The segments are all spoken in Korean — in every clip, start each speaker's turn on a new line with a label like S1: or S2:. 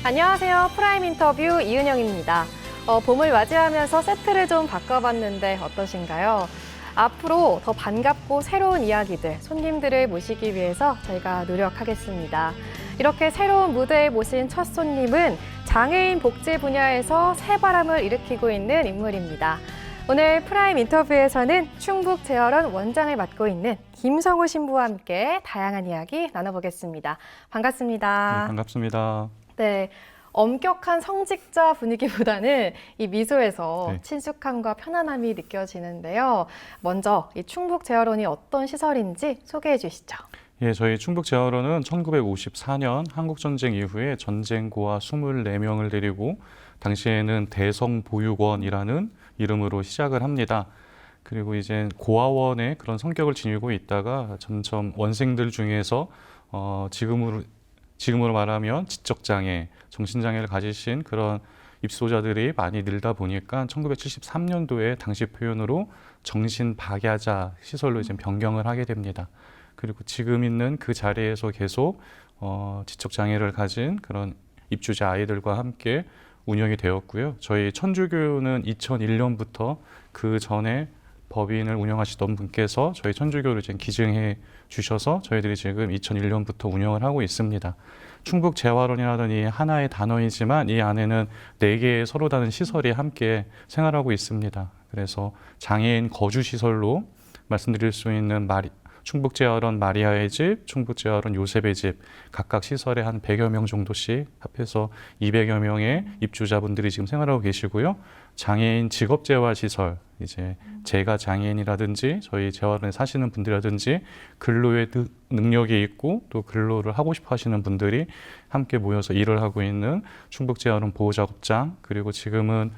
S1: 안녕하세요. 프라임 인터뷰 이은영입니다. 봄을 맞이하면서 세트를 좀 바꿔봤는데 어떠신가요? 앞으로 더 반갑고 새로운 이야기들, 손님들을 모시기 위해서 저희가 노력하겠습니다. 이렇게 새로운 무대에 모신 첫 손님은 장애인 복지 분야에서 새바람을 일으키고 있는 인물입니다. 오늘 프라임 인터뷰에서는 충북재활원 원장을 맡고 있는 김성우 신부와 함께 다양한 이야기 나눠보겠습니다. 반갑습니다.
S2: 네, 반갑습니다.
S1: 네, 엄격한 성직자 분위기보다는 이 미소에서
S2: 네.
S1: 친숙함과 편안함이 느껴지는데요. 먼저 이 충북재활원이 어떤 시설인지 소개해 주시죠.
S2: 예, 저희 충북재활원은 1954년 한국전쟁 이후에 전쟁고아 24명을 데리고 당시에는 대성보육원이라는 이름으로 시작을 합니다. 그리고 이제 고아원의 그런 성격을 지니고 있다가 점점 원생들 중에서 지금으로 말하면 지적장애, 정신장애를 가지신 그런 입소자들이 많이 늘다 보니까 1973년도에 당시 표현으로 정신박야자 시설로 이제 변경을 하게 됩니다. 그리고 지금 있는 그 자리에서 계속 지적장애를 가진 그런 입주자 아이들과 함께 운영이 되었고요. 저희 천주교는 2001년부터 그 전에 법인을 운영하시던 분께서 저희 천주교를 이제 기증해 주셔서 저희들이 지금 2001년부터 운영을 하고 있습니다. 충북재활원이라더니 하나의 단어이지만 이 안에는 4개의 서로 다른 시설이 함께 생활하고 있습니다. 그래서 장애인 거주시설로 말씀드릴 수 있는 충북재활원 마리아의 집, 충북재활원 요셉의 집 각각 시설에 한 100여 명 정도씩 합해서 200여 명의 입주자분들이 지금 생활하고 계시고요. 장애인 직업재활시설, 이제 제가 장애인이라든지 저희 재활원에 사시는 분들이라든지 근로의 능력이 있고 또 근로를 하고 싶어 하시는 분들이 함께 모여서 일을 하고 있는 충북재활원 보호작업장, 그리고 지금은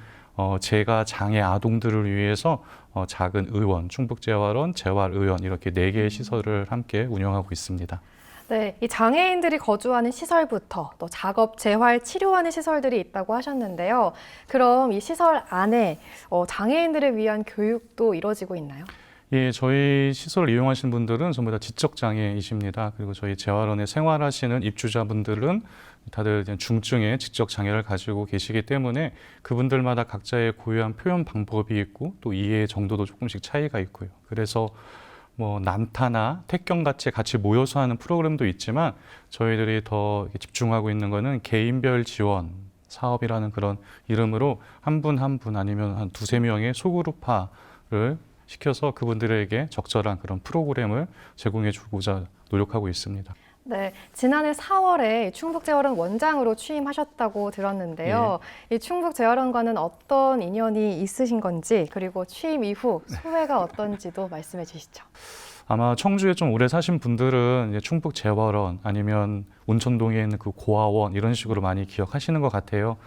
S2: 제가 장애 아동들을 위해서 작은 의원, 충북재활원, 재활의원 이렇게 4개의 시설을 함께 운영하고 있습니다.
S1: 네, 이 장애인들이 거주하는 시설부터 또 작업, 재활, 치료하는 시설들이 있다고 하셨는데요. 그럼 이 시설 안에 장애인들을 위한 교육도 이루어지고 있나요?
S2: 예, 저희 시설을 이용하시는 분들은 전부 다 지적장애이십니다. 그리고 저희 재활원에 생활하시는 입주자분들은 다들 중증의 지적장애를 가지고 계시기 때문에 그분들마다 각자의 고유한 표현 방법이 있고 또 이해 정도도 조금씩 차이가 있고요. 그래서 뭐 난타나 택경같이 같이 모여서 하는 프로그램도 있지만 저희들이 더 집중하고 있는 거는 개인별 지원 사업이라는 그런 이름으로 한 분 한 분 아니면 한 2~3명의 소그룹화를 시켜서 그분들에게 적절한 그런 프로그램을 제공해 주고자 노력하고 있습니다.
S1: 네, 지난해 4월에 충북재활원 원장으로 취임하셨다고 들었는데요. 이 충북재활원과는 어떤 인연이 있으신 건지, 그리고 취임 이후 소회가 어떤지도 말씀해 주시죠.
S2: 아마 청주에 좀 오래 사신 분들은 이제 충북재활원 아니면 온천동에 있는 그 고아원 이런 식으로 많이 기억하시는 것 같아요.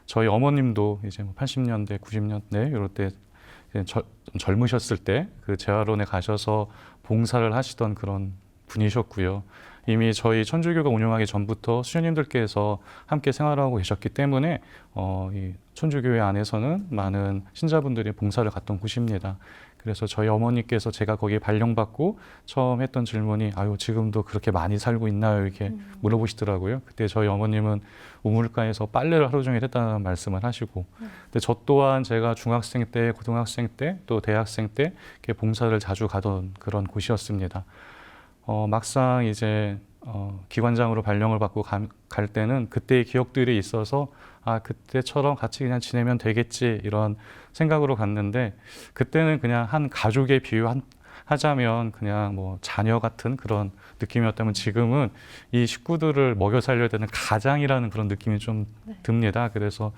S2: 저희 어머님도 이제 80년대, 90년대 이럴 때 좀 젊으셨을 때 그 재활원에 가셔서 봉사를 하시던 그런 분이셨고요. 이미 저희 천주교가 운영하기 전부터 수녀님들께서 함께 생활하고 계셨기 때문에 이 천주교회 안에서는 많은 신자분들이 봉사를 갔던 곳입니다. 그래서 저희 어머니께서 제가 거기에 발령받고 처음 했던 질문이 아유 지금도 그렇게 많이 살고 있나요? 이렇게 물어보시더라고요. 그때 저희 어머님은 우물가에서 빨래를 하루 종일 했다는 말씀을 하시고 근데 저 또한 제가 중학생 때, 고등학생 때, 또 대학생 때 이렇게 봉사를 자주 가던 그런 곳이었습니다. 막상 이제 기관장으로 발령을 받고 갈 때는 그때의 기억들이 있어서 아 그때처럼 같이 그냥 지내면 되겠지 이런 생각으로 갔는데 그때는 그냥 한 가족에 비유하자면 그냥 뭐 자녀 같은 그런 느낌이었다면 지금은 이 식구들을 먹여 살려야 되는 가장이라는 그런 느낌이 좀 듭니다. 그래서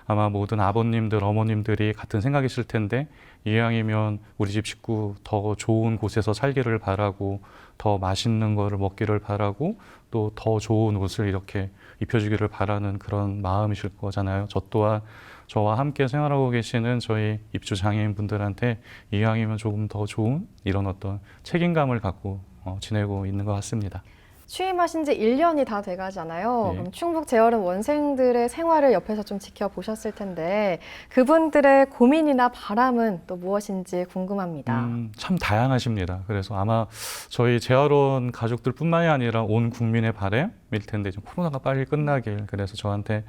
S2: 아마 모든 아버님들, 어머님들이 같은 생각이실 텐데 이왕이면 우리 집 식구 더 좋은 곳에서 살기를 바라고 더 맛있는 거를 먹기를 바라고 또 더 좋은 옷을 이렇게 입혀주기를 바라는 그런 마음이실 거잖아요. 저 또한 저와 함께 생활하고 계시는 저희 입주 장애인 분들한테 이왕이면 조금 더 좋은 이런 어떤 책임감을 갖고 지내고 있는 것 같습니다.
S1: 취임하신 지 1년이 다 돼가잖아요.
S2: 예.
S1: 그럼 충북 재활원 원생들의 생활을 옆에서 좀 지켜보셨을 텐데 그분들의 고민이나 바람은 또 무엇인지 궁금합니다.
S2: 참 다양하십니다. 그래서 아마 저희 재활원 가족들뿐만이 아니라 온 국민의 바람일 텐데 좀 코로나가 빨리 끝나길. 그래서 저한테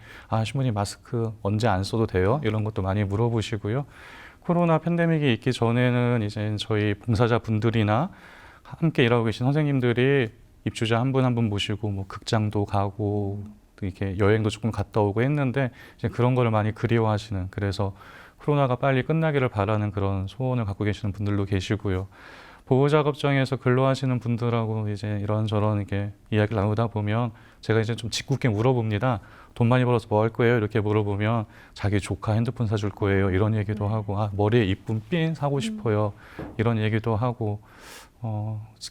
S2: 신부님 마스크 언제 안 써도 돼요? 이런 것도 많이 물어보시고요. 코로나 팬데믹이 있기 전에는 이제 저희 봉사자분들이나 함께 일하고 계신 선생님들이 입주자 한 분 한 분 모시고 뭐 극장도 가고 또 이렇게 여행도 조금 갔다 오고 했는데 이제 그런 거를 많이 그리워하시는, 그래서 코로나가 빨리 끝나기를 바라는 그런 소원을 갖고 계시는 분들도 계시고요. 보호작업장에서 근로하시는 분들하고 이제 이런저런 이렇게 이야기를 나누다 보면 제가 이제 좀 짓궂게 물어봅니다. 돈 많이 벌어서 뭐 할 거예요? 이렇게 물어보면 자기 조카 핸드폰 사줄 거예요. 이런 얘기도 하고, 머리에 이쁜 핀 사고 싶어요. 이런 얘기도 하고,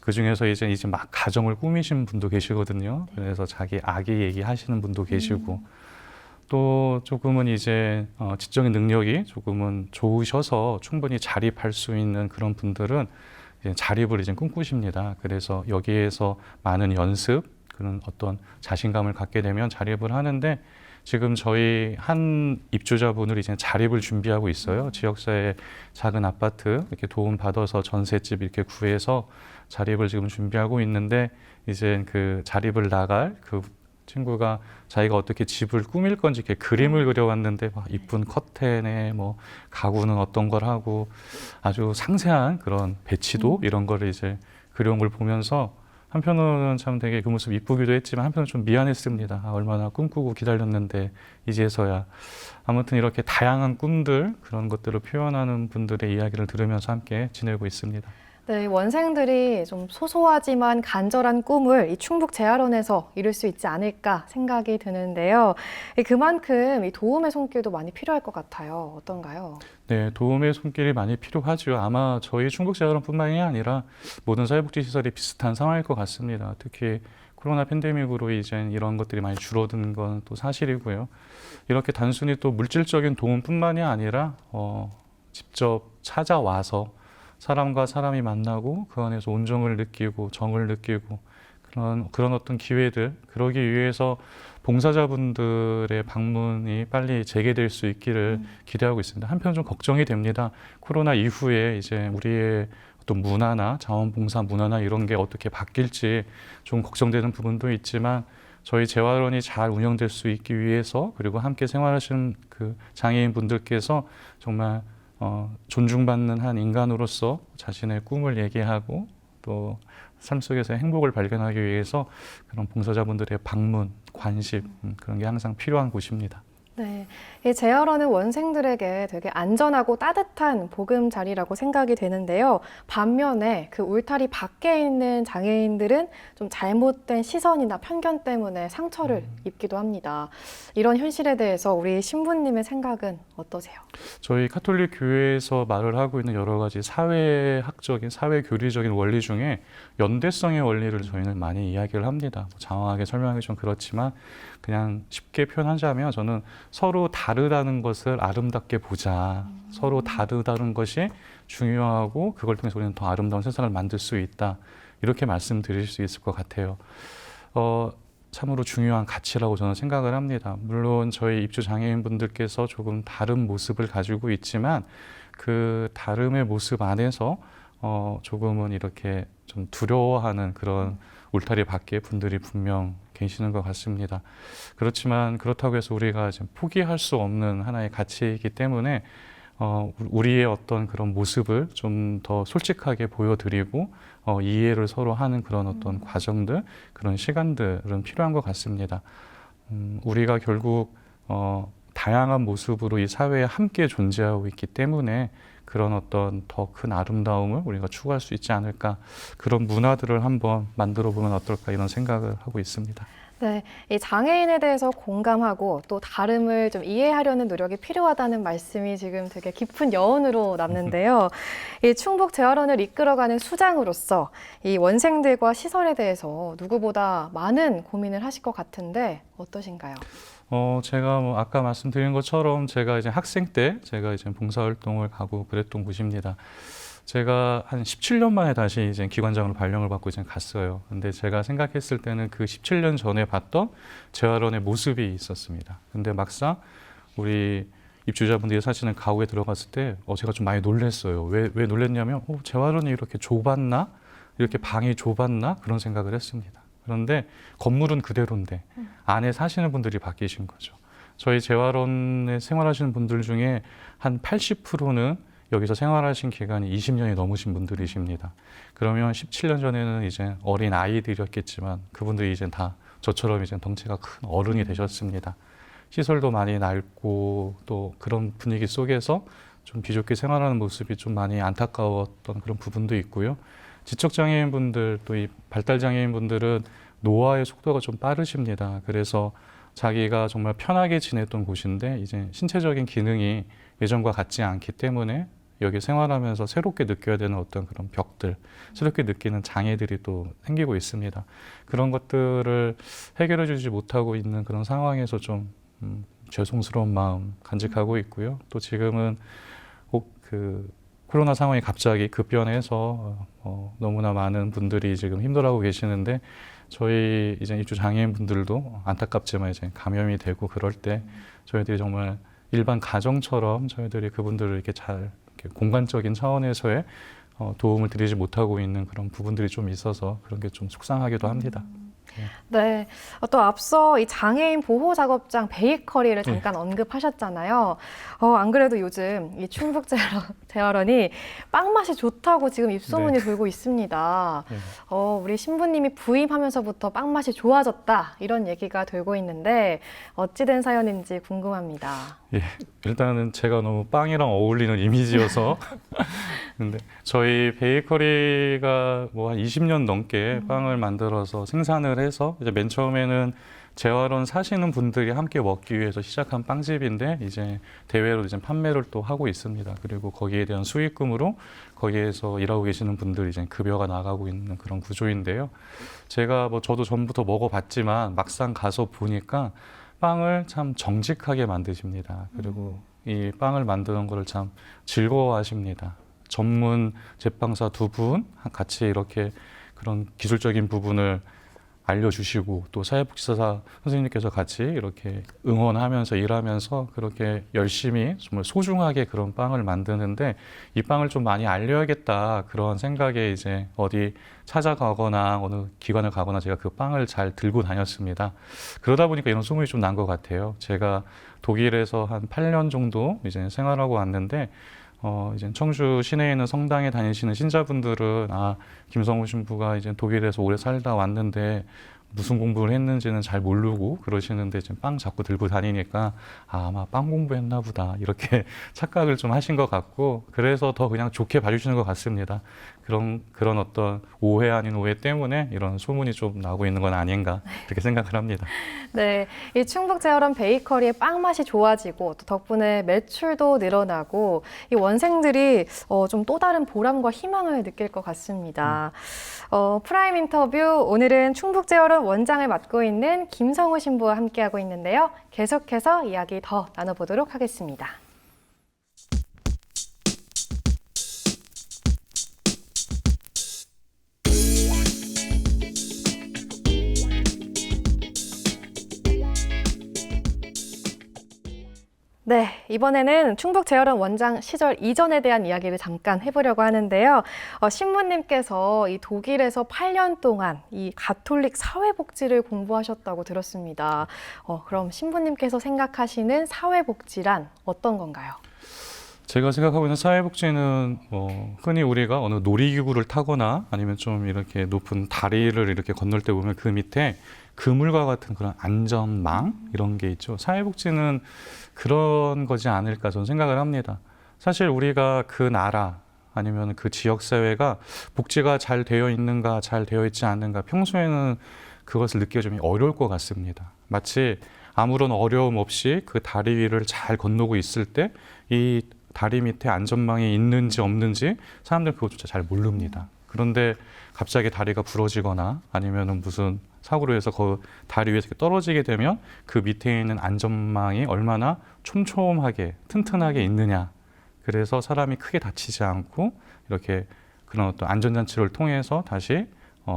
S2: 그 중에서 이제 막 가정을 꾸미신 분도 계시거든요. 그래서 자기 아기 얘기하시는 분도 계시고, 또 조금은 이제 지적인 능력이 조금은 좋으셔서 충분히 자립할 수 있는 그런 분들은 이제 자립을 이제 꿈꾸십니다. 그래서 여기에서 많은 연습, 그런 어떤 자신감을 갖게 되면 자립을 하는데, 지금 저희 한 입주자분을 이제 자립을 준비하고 있어요. 지역사회 작은 아파트 이렇게 도움 받아서 전셋집 이렇게 구해서 자립을 지금 준비하고 있는데, 이제 그 자립을 나갈 그 친구가 자기가 어떻게 집을 꾸밀 건지 이렇게 그림을 그려왔는데 막 이쁜 커튼에 뭐 가구는 어떤 걸 하고 아주 상세한 그런 배치도 이런 거를 이제 그려온 걸 보면서 한편으로는 참 되게 그 모습 이쁘기도 했지만 한편으로는 좀 미안했습니다. 얼마나 꿈꾸고 기다렸는데 이제서야. 아무튼 이렇게 다양한 꿈들, 그런 것들을 표현하는 분들의 이야기를 들으면서 함께 지내고 있습니다.
S1: 네, 원생들이 좀 소소하지만 간절한 꿈을 이 충북 재활원에서 이룰 수 있지 않을까 생각이 드는데요. 그만큼 이 도움의 손길도 많이 필요할 것 같아요. 어떤가요?
S2: 네, 도움의 손길이 많이 필요하죠. 아마 저희 충북재활원뿐만이 아니라 모든 사회복지시설이 비슷한 상황일 것 같습니다. 특히 코로나 팬데믹으로 이제 이런 것들이 많이 줄어든 건 또 사실이고요. 이렇게 단순히 또 물질적인 도움뿐만이 아니라 직접 찾아와서 사람과 사람이 만나고 그 안에서 온정을 느끼고 정을 느끼고 그런 어떤 기회들, 그러기 위해서 봉사자분들의 방문이 빨리 재개될 수 있기를 기대하고 있습니다. 한편 좀 걱정이 됩니다. 코로나 이후에 이제 우리의 어떤 문화나 자원봉사 문화나 이런 게 어떻게 바뀔지 좀 걱정되는 부분도 있지만, 저희 재활원이 잘 운영될 수 있기 위해서, 그리고 함께 생활하시는 그 장애인 분들께서 정말 존중받는 한 인간으로서 자신의 꿈을 얘기하고 또 삶 속에서 행복을 발견하기 위해서 그런 봉사자분들의 방문, 관심, 그런 게 항상 필요한 곳입니다.
S1: 네, 이 재활원은 원생들에게 되게 안전하고 따뜻한 보금자리라고 생각이 되는데요. 반면에 그 울타리 밖에 있는 장애인들은 좀 잘못된 시선이나 편견 때문에 상처를 입기도 합니다. 이런 현실에 대해서 우리 신부님의 생각은 어떠세요?
S2: 저희 카톨릭 교회에서 말을 하고 있는 여러 가지 사회학적인, 사회교리적인 원리 중에 연대성의 원리를 저희는 많이 이야기를 합니다. 장황하게 설명하기 좀 그렇지만 그냥 쉽게 표현하자면 저는 서로 다르다는 것을 아름답게 보자. 서로 다르다는 것이 중요하고 그걸 통해서 우리는 더 아름다운 세상을 만들 수 있다. 이렇게 말씀드릴 수 있을 것 같아요. 참으로 중요한 가치라고 저는 생각을 합니다. 물론 저희 입주 장애인분들께서 조금 다른 모습을 가지고 있지만 그 다름의 모습 안에서 조금은 이렇게 좀 두려워하는 그런 울타리 밖에 분들이 분명 계시는 것 같습니다. 그렇지만 그렇다고 해서 우리가 지금 포기할 수 없는 하나의 가치이기 때문에 우리의 어떤 그런 모습을 좀 더 솔직하게 보여드리고 이해를 서로 하는 그런 어떤 과정들, 그런 시간들은 필요한 것 같습니다. 우리가 결국 다양한 모습으로 이 사회에 함께 존재하고 있기 때문에 그런 어떤 더 큰 아름다움을 우리가 추구할 수 있지 않을까, 그런 문화들을 한번 만들어 보면 어떨까 이런 생각을 하고 있습니다.
S1: 네, 이 장애인에 대해서 공감하고 또 다름을 좀 이해하려는 노력이 필요하다는 말씀이 지금 되게 깊은 여운으로 남는데요. 이 충북 재활원을 이끌어가는 수장으로서 이 원생들과 시설에 대해서 누구보다 많은 고민을 하실 것 같은데 어떠신가요?
S2: 제가 뭐 아까 말씀드린 것처럼 제가 이제 학생 때 제가 이제 봉사활동을 가고 그랬던 곳입니다. 제가 한 17년 만에 다시 이제 기관장으로 발령을 받고 이제 갔어요. 근데 제가 생각했을 때는 그 17년 전에 봤던 재활원의 모습이 있었습니다. 근데 막상 우리 입주자분들이 사시는 가구에 들어갔을 때 제가 좀 많이 놀랐어요. 왜 놀랐냐면 재활원이 이렇게 좁았나? 이렇게 방이 좁았나? 그런 생각을 했습니다. 그런데 건물은 그대로인데 안에 사시는 분들이 바뀌신 거죠. 저희 재활원에 생활하시는 분들 중에 한 80%는 여기서 생활하신 기간이 20년이 넘으신 분들이십니다. 그러면 17년 전에는 이제 어린 아이들이었겠지만 그분들이 이제 다 저처럼 이제 덩치가 큰 어른이 되셨습니다. 시설도 많이 낡고 또 그런 분위기 속에서 좀 비좁게 생활하는 모습이 좀 많이 안타까웠던 그런 부분도 있고요. 지적장애인분들 또 이 발달장애인분들은 노화의 속도가 좀 빠르십니다. 그래서 자기가 정말 편하게 지냈던 곳인데 이제 신체적인 기능이 예전과 같지 않기 때문에 여기 생활하면서 새롭게 느껴야 되는 어떤 그런 벽들, 새롭게 느끼는 장애들이 또 생기고 있습니다. 그런 것들을 해결해 주지 못하고 있는 그런 상황에서 좀 죄송스러운 마음 간직하고 있고요. 또 지금은 꼭 그 코로나 상황이 갑자기 급변해서 너무나 많은 분들이 지금 힘들어하고 계시는데 저희 이제 입주 장애인 분들도 안타깝지만 이제 감염이 되고 그럴 때 저희들이 정말 일반 가정처럼 저희들이 그분들을 이렇게 잘 이렇게 공간적인 차원에서의 도움을 드리지 못하고 있는 그런 부분들이 좀 있어서 그런 게 좀 속상하기도 합니다.
S1: 네. 또 앞서 이 장애인 보호 작업장 베이커리를 잠깐 언급하셨잖아요. 안 그래도 요즘 이 충북 재활원이 빵 맛이 좋다고 지금 입소문이 돌고 있습니다. 우리 신부님이 부임하면서부터 빵 맛이 좋아졌다 이런 얘기가 돌고 있는데 어찌된 사연인지 궁금합니다.
S2: 예, 일단은 제가 너무 빵이랑 어울리는 이미지여서 근데 저희 베이커리가 뭐 한 20년 넘게 빵을 만들어서 생산을 해서 이제 맨 처음에는 재활원 사시는 분들이 함께 먹기 위해서 시작한 빵집인데 이제 대외로 이제 판매를 또 하고 있습니다. 그리고 거기에 대한 수익금으로 거기에서 일하고 계시는 분들이 이제 급여가 나가고 있는 그런 구조인데요. 제가 뭐 저도 전부터 먹어봤지만 막상 가서 보니까 빵을 참 정직하게 만드십니다. 그리고 이 빵을 만드는 거를 참 즐거워하십니다. 전문 제빵사 두 분 같이 이렇게 그런 기술적인 부분을 알려주시고 또 사회복지사 선생님께서 같이 이렇게 응원하면서 일하면서 그렇게 열심히 정말 소중하게 그런 빵을 만드는데 이 빵을 좀 많이 알려야겠다 그런 생각에 이제 어디 찾아가거나 어느 기관을 가거나 제가 그 빵을 잘 들고 다녔습니다. 그러다 보니까 이런 소문이 좀 난 것 같아요. 제가 독일에서 한 8년 정도 이제 생활하고 왔는데 이제 청주 시내에 있는 성당에 다니시는 신자분들은 김성우 신부가 이제 독일에서 오래 살다 왔는데 무슨 공부를 했는지는 잘 모르고 그러시는데 지금 빵 자꾸 들고 다니니까 아마 빵 공부했나 보다 이렇게 착각을 좀 하신 것 같고 그래서 더 그냥 좋게 봐주시는 것 같습니다. 그런 어떤 오해 아닌 오해 때문에 이런 소문이 좀 나고 있는 건 아닌가 이렇게 생각을 합니다.
S1: 네, 이 충북 재활원 베이커리의 빵 맛이 좋아지고 또 덕분에 매출도 늘어나고 이 원생들이 좀 또 다른 보람과 희망을 느낄 것 같습니다. 프라임 인터뷰 오늘은 충북 재활원 원장을 맡고 있는 김성우 신부와 함께하고 있는데요. 계속해서 이야기 더 나눠보도록 하겠습니다. 네, 이번에는 충북 재활원 원장 시절 이전에 대한 이야기를 잠깐 해보려고 하는데요. 신부님께서 이 독일에서 8년 동안 이 가톨릭 사회복지를 공부하셨다고 들었습니다. 그럼 신부님께서 생각하시는 사회복지란 어떤 건가요?
S2: 제가 생각하고 있는 사회복지는 흔히 우리가 어느 놀이기구를 타거나 아니면 좀 이렇게 높은 다리를 이렇게 건널 때 보면 그 밑에 그물과 같은 그런 안전망 이런 게 있죠. 사회복지는 그런 거지 않을까 저는 생각을 합니다. 사실 우리가 그 나라 아니면 그 지역사회가 복지가 잘 되어 있는가 잘 되어 있지 않는가 평소에는 그것을 느끼기가 좀 어려울 것 같습니다. 마치 아무런 어려움 없이 그 다리 위를 잘 건너고 있을 때 이 다리 밑에 안전망이 있는지 없는지 사람들은 그것조차 잘 모릅니다. 그런데 갑자기 다리가 부러지거나 아니면은 무슨 사고로 해서 그 다리 위에서 떨어지게 되면 그 밑에 있는 안전망이 얼마나 촘촘하게 튼튼하게 있느냐 그래서 사람이 크게 다치지 않고 이렇게 그런 어떤 안전장치를 통해서 다시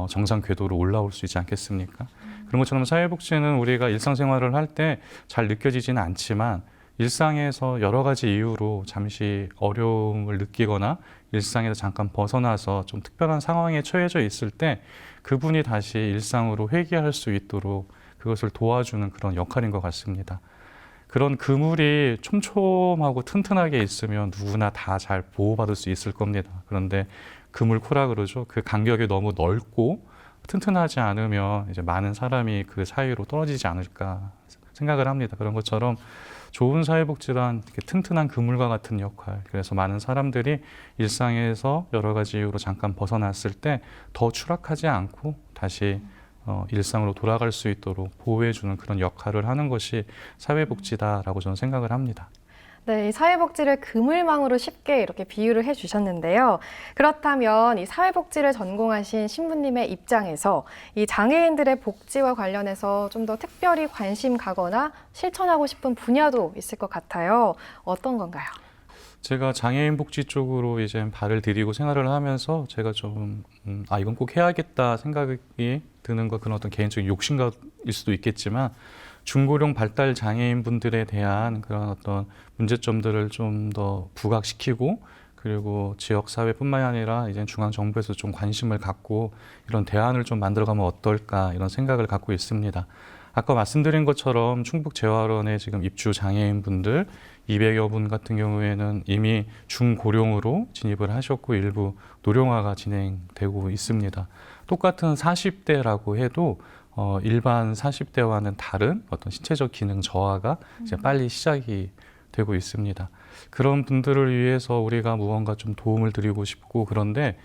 S2: 정상 궤도로 올라올 수 있지 않겠습니까? 그런 것처럼 사회복지는 우리가 일상생활을 할 때 잘 느껴지지는 않지만 일상에서 여러 가지 이유로 잠시 어려움을 느끼거나 일상에서 잠깐 벗어나서 좀 특별한 상황에 처해져 있을 때 그분이 다시 일상으로 회귀할 수 있도록 그것을 도와주는 그런 역할인 것 같습니다. 그런 그물이 촘촘하고 튼튼하게 있으면 누구나 다 잘 보호받을 수 있을 겁니다. 그런데 그물코라 그러죠. 그 간격이 너무 넓고 튼튼하지 않으면 이제 많은 사람이 그 사이로 떨어지지 않을까 생각을 합니다. 그런 것처럼 좋은 사회복지란 이렇게 튼튼한 그물과 같은 역할. 그래서 많은 사람들이 일상에서 여러 가지 이유로 잠깐 벗어났을 때 더 추락하지 않고 다시 일상으로 돌아갈 수 있도록 보호해주는 그런 역할을 하는 것이 사회복지다라고 저는 생각을 합니다.
S1: 네, 이 사회복지를 그물망으로 쉽게 이렇게 비유를 해주셨는데요. 그렇다면 이 사회복지를 전공하신 신부님의 입장에서 이 장애인들의 복지와 관련해서 좀 더 특별히 관심 가거나 실천하고 싶은 분야도 있을 것 같아요. 어떤 건가요?
S2: 제가 장애인 복지 쪽으로 이제 발을 들이고 생활을 하면서 제가 좀 이건 꼭 해야겠다 생각이 드는 것 그런 어떤 개인적인 욕심일 수도 있겠지만 중고령 발달 장애인 분들에 대한 그런 어떤 문제점들을 좀 더 부각시키고 그리고 지역 사회뿐만이 아니라 이제 중앙 정부에서 좀 관심을 갖고 이런 대안을 좀 만들어가면 어떨까 이런 생각을 갖고 있습니다. 아까 말씀드린 것처럼 충북재활원에 지금 입주 장애인 분들 200여 분 같은 경우에는 이미 중고령으로 진입을 하셨고 일부 노령화가 진행되고 있습니다. 똑같은 40대라고 해도 일반 40대와는 다른 어떤 신체적 기능 저하가 이제 빨리 시작이 되고 있습니다. 그런 분들을 위해서 우리가 무언가 좀 도움을 드리고 싶고 그런데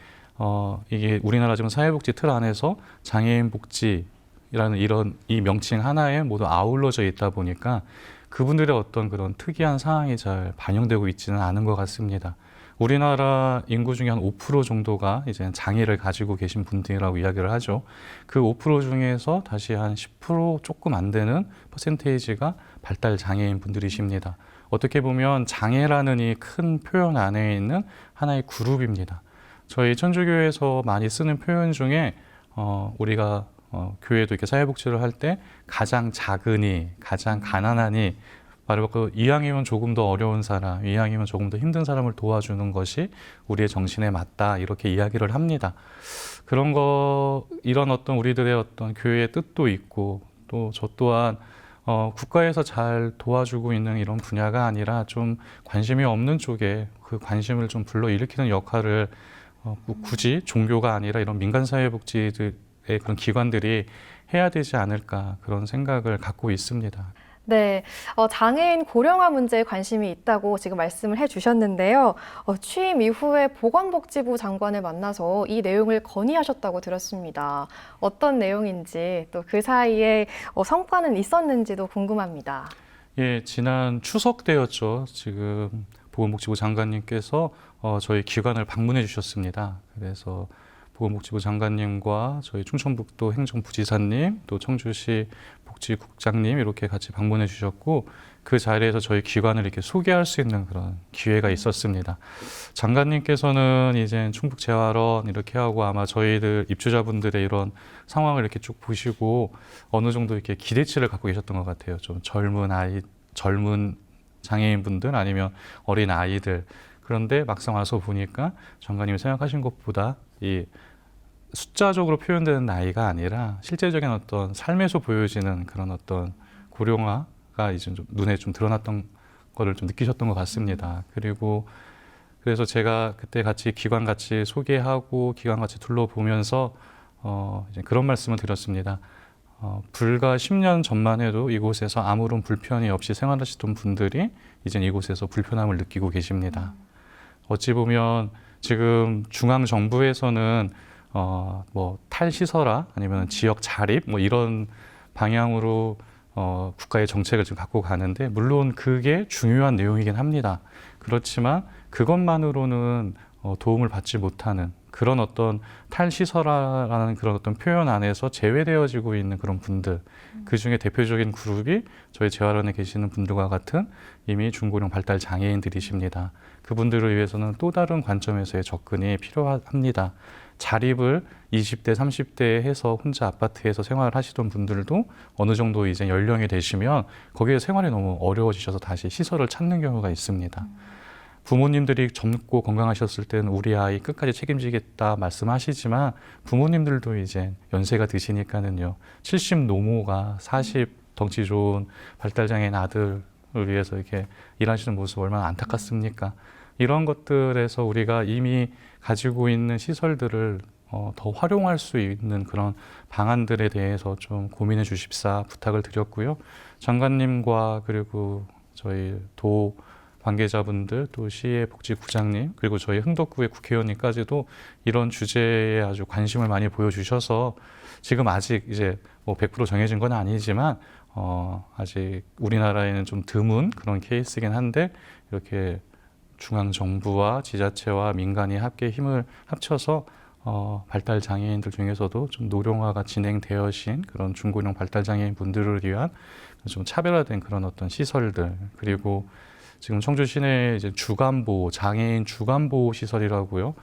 S2: 이게 우리나라 지금 사회복지 틀 안에서 장애인 복지라는 이런 이 명칭 하나에 모두 아울러져 있다 보니까 그분들의 어떤 그런 특이한 상황이 잘 반영되고 있지는 않은 것 같습니다. 우리나라 인구 중에 한 5% 정도가 이제 장애를 가지고 계신 분들이라고 이야기를 하죠. 그 5% 중에서 다시 한 10% 조금 안 되는 퍼센테이지가 발달 장애인 분들이십니다. 어떻게 보면 장애라는 이 큰 표현 안에 있는 하나의 그룹입니다. 저희 천주교에서 많이 쓰는 표현 중에 우리가 교회도 이렇게 사회복지를 할 때 가장 작으니, 가장 가난하니, 바로 그 이왕이면 조금 더 어려운 사람, 이왕이면 조금 더 힘든 사람을 도와주는 것이 우리의 정신에 맞다 이렇게 이야기를 합니다. 그런 거 이런 어떤 우리들의 어떤 교회의 뜻도 있고 또 저 또한 국가에서 잘 도와주고 있는 이런 분야가 아니라 좀 관심이 없는 쪽에 그 관심을 좀 불러일으키는 역할을 굳이 종교가 아니라 이런 민간사회복지들의 그런 기관들이 해야 되지 않을까 그런 생각을 갖고 있습니다.
S1: 네, 장애인 고령화 문제에 관심이 있다고 지금 말씀을 해주셨는데요. 취임 이후에 보건복지부 장관을 만나서 이 내용을 건의하셨다고 들었습니다. 어떤 내용인지 또 그 사이에 성과는 있었는지도 궁금합니다.
S2: 예, 지난 추석 때였죠. 지금 보건복지부 장관님께서 저희 기관을 방문해 주셨습니다. 그래서 보건복지부 장관님과 저희 충청북도 행정부지사님, 또 청주시 복지국장님 이렇게 같이 방문해 주셨고 그 자리에서 저희 기관을 이렇게 소개할 수 있는 그런 기회가 있었습니다. 장관님께서는 이제 충북재활원 이렇게 하고 아마 저희들 입주자분들의 이런 상황을 이렇게 쭉 보시고 어느 정도 이렇게 기대치를 갖고 계셨던 것 같아요. 좀 젊은 장애인분들 아니면 어린 아이들 그런데 막상 와서 보니까 장관님이 생각하신 것보다 이 숫자적으로 표현되는 나이가 아니라 실제적인 어떤 삶에서 보여지는 그런 어떤 고령화가 이제 좀 눈에 좀 드러났던 거를 좀 느끼셨던 것 같습니다. 그리고 그래서 제가 그때 같이 기관 같이 소개하고 기관 같이 둘러보면서 이제 그런 말씀을 드렸습니다. 불과 10년 전만 해도 이곳에서 아무런 불편이 없이 생활하시던 분들이 이제 이곳에서 불편함을 느끼고 계십니다. 어찌 보면 지금 중앙 정부에서는 뭐 탈시설화 아니면 지역 자립 뭐 이런 방향으로 국가의 정책을 지금 갖고 가는데 물론 그게 중요한 내용이긴 합니다. 그렇지만 그것만으로는 도움을 받지 못하는 그런 어떤 탈시설화라는 그런 어떤 표현 안에서 제외되어지고 있는 그런 분들 그 중에 대표적인 그룹이 저희 재활원에 계시는 분들과 같은 이미 중고령 발달 장애인들이십니다. 그분들을 위해서는 또 다른 관점에서의 접근이 필요합니다. 자립을 20대, 30대에 해서 혼자 아파트에서 생활하시던 분들도 어느 정도 이제 연령이 되시면 거기에 생활이 너무 어려워지셔서 다시 시설을 찾는 경우가 있습니다. 부모님들이 젊고 건강하셨을 때는 우리 아이 끝까지 책임지겠다 말씀하시지만 부모님들도 이제 연세가 드시니까는요. 70 노모가 40 덩치 좋은 발달장애인 아들을 위해서 이렇게 일하시는 모습 얼마나 안타깝습니까? 이런 것들에서 우리가 이미 가지고 있는 시설들을 더 활용할 수 있는 그런 방안들에 대해서 좀 고민해 주십사 부탁을 드렸고요. 장관님과 그리고 저희 도 관계자분들, 또 시의 복지부장님, 그리고 저희 흥덕구의 국회의원님까지도 이런 주제에 아주 관심을 많이 보여주셔서 지금 아직 이제 뭐 100% 정해진 건 아니지만 아직 우리나라에는 좀 드문 그런 케이스긴 한데 이렇게 중앙 정부와 지자체와 민간이 함께 힘을 합쳐서 발달 장애인들 중에서도 좀 노령화가 진행되어진 그런 중고령 발달 장애인 분들을 위한 좀 차별화된 그런 어떤 시설들, 그리고 지금 청주 시내에 이제 주간보호, 장애인 주간보호 시설이라고요.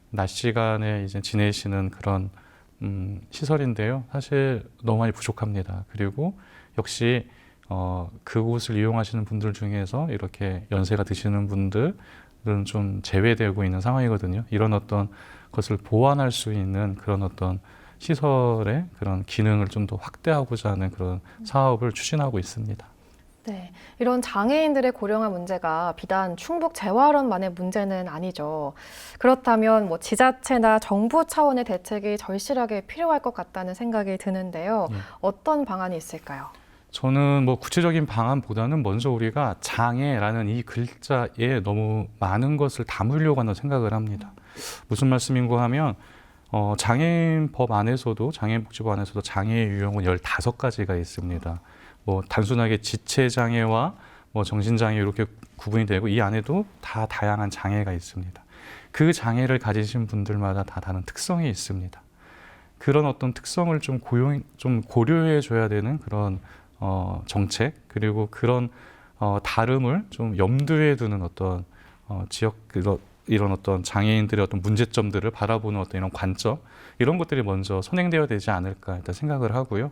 S2: 낮 시간에 이제 지내시는 그런 시설인데요. 사실 너무 많이 부족합니다. 그리고 역시 그곳을 이용하시는 분들 중에서 이렇게 연세가 드시는 분들은 좀 제외되고 있는 상황이거든요. 이런 어떤 것을 보완할 수 있는 그런 어떤 시설의 그런 기능을 좀 더 확대하고자 하는 그런 사업을 추진하고 있습니다.
S1: 네, 이런 장애인들의 고령화 문제가 비단 충북 재활원만의 문제는 아니죠. 그렇다면 뭐 지자체나 정부 차원의 대책이 절실하게 필요할 것 같다는 생각이 드는데요.
S2: 예.
S1: 어떤 방안이 있을까요?
S2: 저는 뭐 구체적인 방안보다는 먼저 우리가 장애라는 이 글자에 너무 많은 것을 담으려고 하는 생각을 합니다. 무슨 말씀인가 하면 장애인법 안에서도 장애인복지법 안에서도 장애의 유형은 15가지가 있습니다. 뭐 단순하게 지체 장애와 뭐 정신 장애 이렇게 구분이 되고 이 안에도 다 다양한 장애가 있습니다. 그 장애를 가지신 분들마다 다 다른 특성이 있습니다. 그런 어떤 특성을 좀 고려해 줘야 되는 그런 정책, 그리고 그런 다름을 좀 염두에 두는 어떤 지역 이런 어떤 장애인들의 어떤 문제점들을 바라보는 어떤 이런 관점, 이런 것들이 먼저 선행되어야 되지 않을까 일단 생각을 하고요.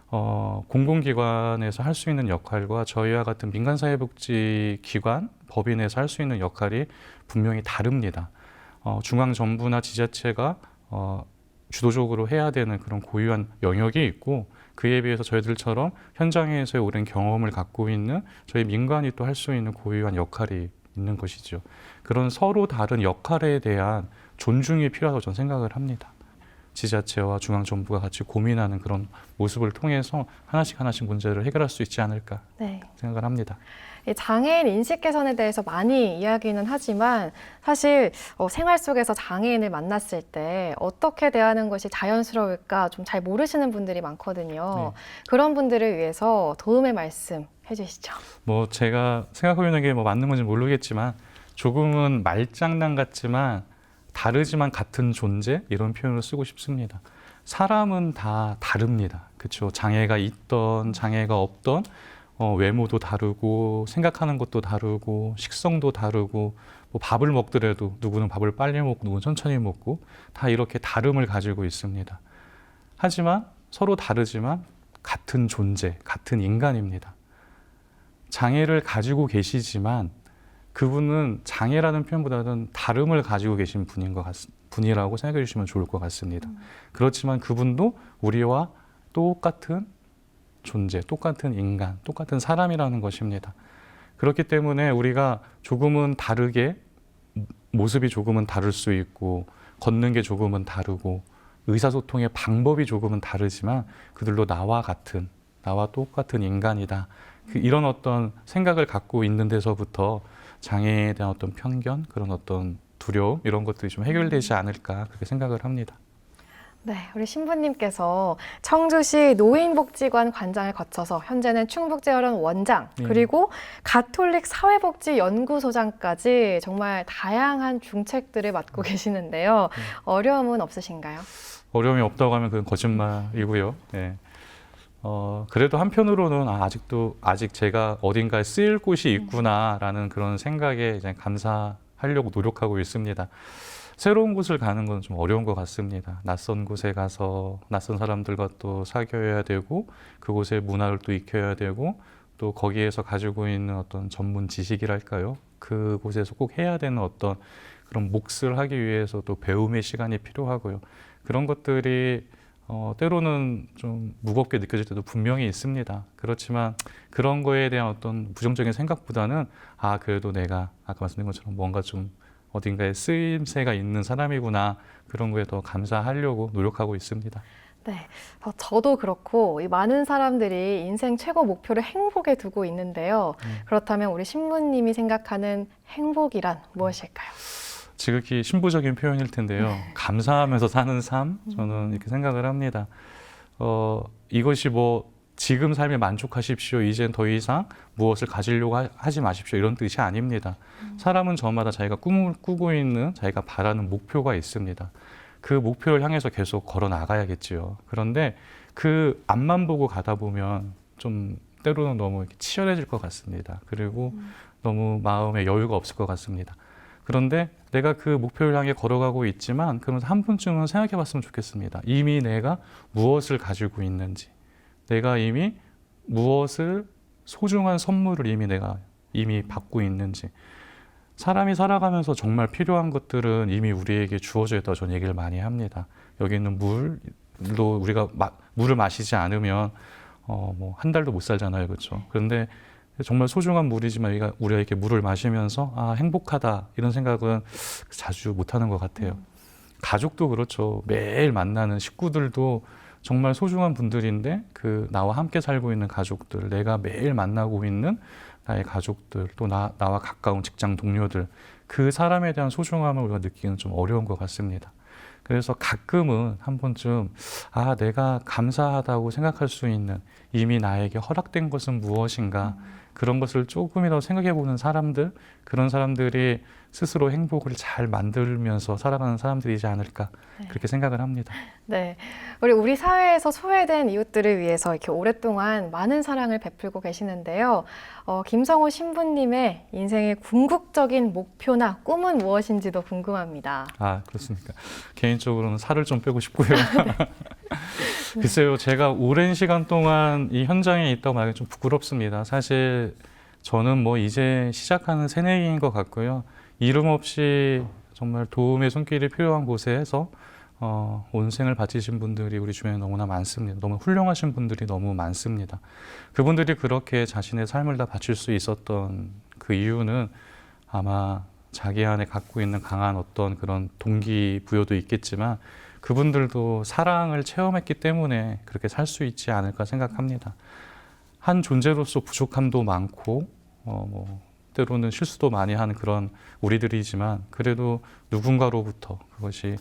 S2: 공공기관에서 할 수 있는 역할과 저희와 같은 민간사회복지기관, 법인에서 할 수 있는 역할이 분명히 다릅니다. 중앙정부나 지자체가 주도적으로 해야 되는 그런 고유한 영역이 있고, 그에 비해서 저희들처럼 현장에서의 오랜 경험을 갖고 있는 저희 민간이 또 할 수 있는 고유한 역할이 있는 것이죠. 그런 서로 다른 역할에 대한 존중이 필요하다고 저는 생각을 합니다. 지자체와 중앙정부가 같이 고민하는 그런 모습을 통해서 하나씩 문제를 해결할 수 있지 않을까 생각을 합니다.
S1: 이 장애인 인식 개선에 대해서 많이 이야기는 하지만 사실 생활 속에서 장애인을 만났을 때 어떻게 대하는 것이 자연스러울까 좀 잘 모르시는 분들이 많거든요. 그런 분들을 위해서 도움의 말씀 해주시죠.
S2: 뭐 제가 생각하고 있는 게 뭐 맞는 건지 모르겠지만 조금은 말장난 같지만 다르지만 같은 존재, 이런 표현을 쓰고 싶습니다. 사람은 다 다릅니다. 그렇죠? 장애가 있던 장애가 없던 외모도 다르고 생각하는 것도 다르고 식성도 다르고 뭐 밥을 먹더라도 누구는 밥을 빨리 먹고 누구는 천천히 먹고 다 이렇게 다름을 가지고 있습니다. 하지만 서로 다르지만 같은 존재, 같은 인간입니다. 장애를 가지고 계시지만 그분은 장애라는 표현보다는 다름을 가지고 계신 분이라고 생각해 주시면 좋을 것 같습니다. 그렇지만 그분도 우리와 똑같은 존재, 똑같은 인간, 똑같은 사람이라는 것입니다. 그렇기 때문에 우리가 조금은 다르게, 모습이 조금은 다를 수 있고 걷는 게 조금은 다르고 의사소통의 방법이 조금은 다르지만 그들도 나와 똑같은 인간이다. 이런 어떤 생각을 갖고 있는 데서부터 장애에 대한 어떤 편견, 그런 어떤 두려움, 이런 것들이 좀 해결되지 않을까 그렇게 생각을 합니다.
S1: 네, 우리 신부님께서 청주시 노인복지관 관장을 거쳐서 현재는 충북재활원 원장, 그리고 가톨릭 사회복지연구소장까지 정말 다양한 중책들을 맡고 계시는데요. 어려움은 없으신가요?
S2: 어려움이 없다고 하면 그건 거짓말이고요. 네. 그래도 한편으로는 아직 제가 어딘가에 쓰일 곳이 있구나라는 그런 생각에 이제 감사한 하려고 노력하고 있습니다. 새로운 곳을 가는 건 좀 어려운 것 같습니다. 낯선 곳에 가서 낯선 사람들과 또 사귀어야 되고 그곳의 문화를 또 익혀야 되고 또 거기에서 가지고 있는 어떤 전문 지식이랄까요? 그곳에서 꼭 해야 되는 어떤 그런 몫을 하기 위해서 또 배움의 시간이 필요하고요. 그런 것들이 때로는 좀 무겁게 느껴질 때도 분명히 있습니다. 그렇지만 그런 거에 대한 어떤 부정적인 생각보다는 그래도 내가 아까 말씀드린 것처럼 뭔가 좀 어딘가에 쓰임새가 있는 사람이구나 그런 거에 더 감사하려고 노력하고 있습니다.
S1: 네, 저도 그렇고 이 많은 사람들이 인생 최고 목표를 행복에 두고 있는데요. 그렇다면 우리 신부님이 생각하는 행복이란 무엇일까요?
S2: 지극히 신부적인 표현일 텐데요. 감사하면서 사는 삶, 저는 이렇게 생각을 합니다. 이것이 뭐 지금 삶에 만족하십시오. 이젠 더 이상 무엇을 가지려고 하지 마십시오. 이런 뜻이 아닙니다. 사람은 저마다 자기가 꿈을 꾸고 있는 자기가 바라는 목표가 있습니다. 그 목표를 향해서 계속 걸어 나가야겠지요. 그런데 그 앞만 보고 가다 보면 좀 때로는 너무 치열해질 것 같습니다. 그리고 너무 마음에 여유가 없을 것 같습니다. 그런데 내가 그 목표를 향해 걸어가고 있지만 그러면서 한 번쯤은 생각해 봤으면 좋겠습니다. 이미 내가 무엇을 가지고 있는지, 내가 이미 무엇을 소중한 선물을 내가 받고 있는지, 사람이 살아가면서 정말 필요한 것들은 이미 우리에게 주어져 있다고 저는 얘기를 많이 합니다. 여기 있는 물도 우리가 물을 마시지 않으면 뭐 한 달도 못 살잖아요, 그렇죠? 그런데 정말 소중한 물이지만 우리가 이렇게 물을 마시면서 행복하다 이런 생각은 자주 못하는 것 같아요. 가족도 그렇죠. 매일 만나는 식구들도 정말 소중한 분들인데 나와 함께 살고 있는 가족들, 내가 매일 만나고 있는 나의 가족들, 또 나와 가까운 직장 동료들, 그 사람에 대한 소중함을 우리가 느끼는 좀 어려운 것 같습니다. 그래서 가끔은 한 번쯤 내가 감사하다고 생각할 수 있는 이미 나에게 허락된 것은 무엇인가, 그런 것을 조금이라도 생각해 보는 사람들, 그런 사람들이 스스로 행복을 잘 만들면서 살아가는 사람들이지 않을까, 그렇게 생각을 합니다.
S1: 네, 우리 사회에서 소외된 이웃들을 위해서 이렇게 오랫동안 많은 사랑을 베풀고 계시는데요. 김성호 신부님의 인생의 궁극적인 목표나 꿈은 무엇인지도 궁금합니다.
S2: 그렇습니까? 개인적으로는 살을 좀 빼고 싶고요. 글쎄요, 제가 오랜 시간 동안 이 현장에 있다고 말하기 좀 부끄럽습니다. 사실 저는 뭐 이제 시작하는 새내기인 것 같고요. 이름 없이 정말 도움의 손길이 필요한 곳에서 온 생을 바치신 분들이 우리 주변에 너무나 많습니다. 너무 훌륭하신 분들이 너무 많습니다. 그분들이 그렇게 자신의 삶을 다 바칠 수 있었던 그 이유는 아마 자기 안에 갖고 있는 강한 어떤 그런 동기부여도 있겠지만 그분들도 사랑을 체험했기 때문에 그렇게 살 수 있지 않을까 생각합니다. 한 존재로서 부족함도 많고 때로는 실수도 많이 하는 그런 우리들이지만 그래도 누군가로부터 그것이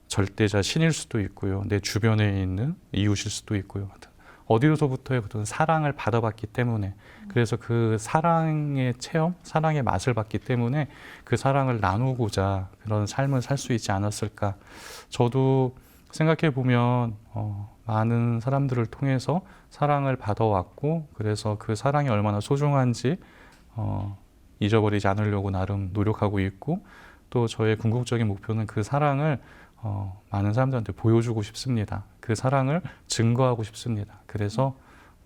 S2: 절대자 신일 수도 있고요. 내 주변에 있는 이웃일 수도 있고요. 어디로서부터의 어떤 사랑을 받아봤기 때문에 그래서 그 사랑의 체험, 사랑의 맛을 봤기 때문에 그 사랑을 나누고자 그런 삶을 살 수 있지 않았을까. 저도 생각해 보면 많은 사람들을 통해서 사랑을 받아왔고 그래서 그 사랑이 얼마나 소중한지 잊어버리지 않으려고 나름 노력하고 있고 또 저의 궁극적인 목표는 그 사랑을 많은 사람들한테 보여주고 싶습니다. 그 사랑을 증거하고 싶습니다. 그래서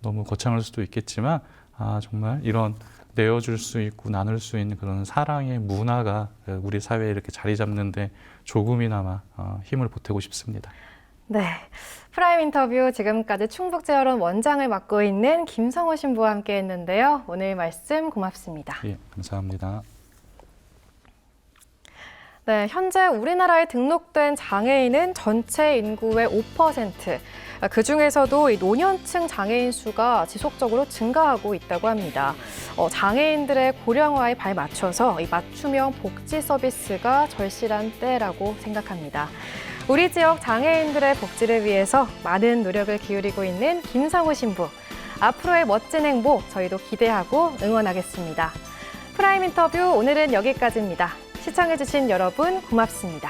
S2: 너무 거창할 수도 있겠지만 정말 이런 내어줄 수 있고 나눌 수 있는 그런 사랑의 문화가 우리 사회에 이렇게 자리 잡는데 조금이나마 힘을 보태고 싶습니다.
S1: 네, 프라임 인터뷰 지금까지 충북제어론 원장을 맡고 있는 김성호 신부와 함께 했는데요. 오늘 말씀 고맙습니다.
S2: 예, 감사합니다.
S1: 네, 현재 우리나라에 등록된 장애인은 전체 인구의 5%. 그중에서도 이 노년층 장애인 수가 지속적으로 증가하고 있다고 합니다. 장애인들의 고령화에 발맞춰서 이 맞춤형 복지 서비스가 절실한 때라고 생각합니다. 우리 지역 장애인들의 복지를 위해서 많은 노력을 기울이고 있는 김성호 신부. 앞으로의 멋진 행보 저희도 기대하고 응원하겠습니다. 프라임 인터뷰 오늘은 여기까지입니다. 시청해주신 여러분 고맙습니다.